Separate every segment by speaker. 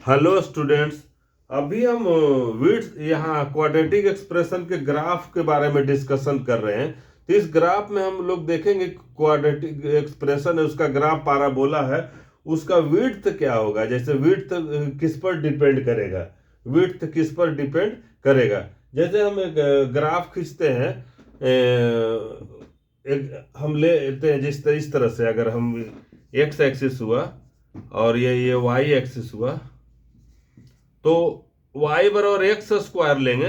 Speaker 1: Hello students. अभी हम width यहाँ क्वाड्रेटिक एक्सप्रेशन के ग्राफ के बारे में डिस्कशन कर रहे हैं। तो इस ग्राफ में हम लोग देखेंगे क्वाड्रेटिक एक्सप्रेशन है, उसका ग्राफ पाराबोला है, उसका विड्थ क्या होगा। जैसे विड्थ किस पर डिपेंड करेगा, विड्थ किस पर डिपेंड करेगा। जैसे हम एक ग्राफ खींचते हैं, एक हम लेते हैं इस तरह से, अगर हम एक्स एक्सिस हुआ और ये वाई एक्सिस हुआ, तो y बराबर एक्स स्क्वायर लेंगे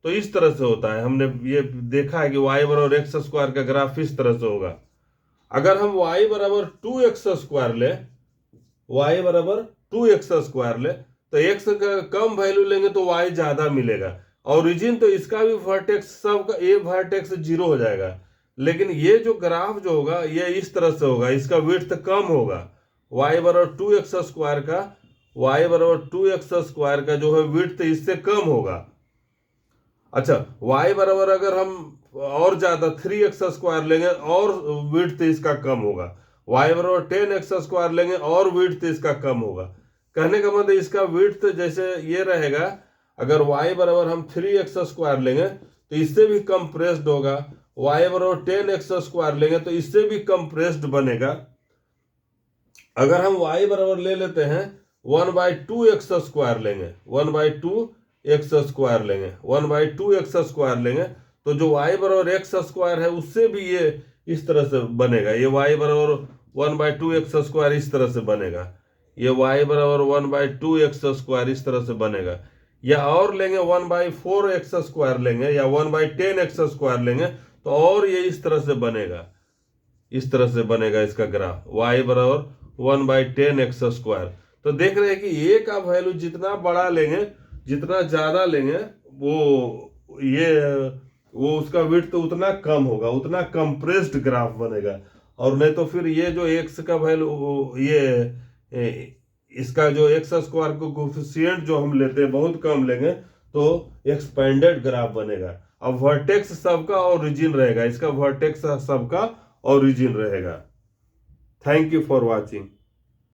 Speaker 1: तो इस तरह से होता है। हमने ये देखा है कि y बराबर एक्स स्क्वायर का ग्राफ इस तरह से होगा। अगर हम y बराबर 2x स्क्वायर ले, y बराबर 2x स्क्वायर ले, तो x का कम वैल्यू लेंगे तो y ज्यादा मिलेगा। ओरिजिन तो इसका भी वर्टेक्स, सबका ये वर्टेक्स 0 हो जाएगा, लेकिन ये जो ग्राफ जो होगा ये इस तरह से होगा, इसका विड्थ कम होगा। y बराबर 2x स्क्वायर का, y बराबर 2x स्क्वायर का जो है विड्थ इससे कम होगा। अच्छा, y बराबर अगर हम और ज्यादा 3x स्क्वायर लेंगे और विड्थ इसका कम होगा। y बराबर 10x स्क्वायर लेंगे और विड्थ इसका कम होगा। कहने का मतलब इसका विड्थ जैसे ये रहेगा, अगर y बराबर हम 3x स्क्वायर लेंगे तो इससे भी कंप्रेस्ड होगा, y बराबर 10x स्क्वायर लेंगे तो इससे भी कंप्रेस्ड बनेगा। अगर हम y बराबर ले लेते हैं 1/2x स्क्वायर लेंगे, 1/2x स्क्वायर लेंगे, 1/2x स्क्वायर लेंगे, तो जो y बराबर x स्क्वायर है उससे भी ये इस तरह से बनेगा। ये y बराबर 1/2x स्क्वायर इस तरह से बनेगा, ये y बराबर 1/2x स्क्वायर इस तरह से बनेगा। या और लेंगे 1/4x स्क्वायर लेंगे या 1/10x स्क्वायर लेंगे तो और ये इस तरह से बनेगा, इस तरह से बनेगा इसका ग्राफ, y बराबर 1/10x स्क्वायर। तो देख रहे हैं कि ए का वैल्यू जितना बड़ा लेंगे, जितना ज्यादा लेंगे, वो उसका विड्थ तो उतना कम होगा, उतना कंप्रेस्ड ग्राफ बनेगा। और नहीं तो फिर ये जो एक्स का वैल्यू, इसका जो एक्स स्क्वायर को कोफिशिएंट जो हम लेते हैं बहुत कम लेंगे तो एक्सपेंडेड ग्राफ बनेगा। अब वर्टेक्स सबका ओरिजिन रहेगा, इसका वर्टेक्स सबका ओरिजिन रहेगा। Thank you for watching.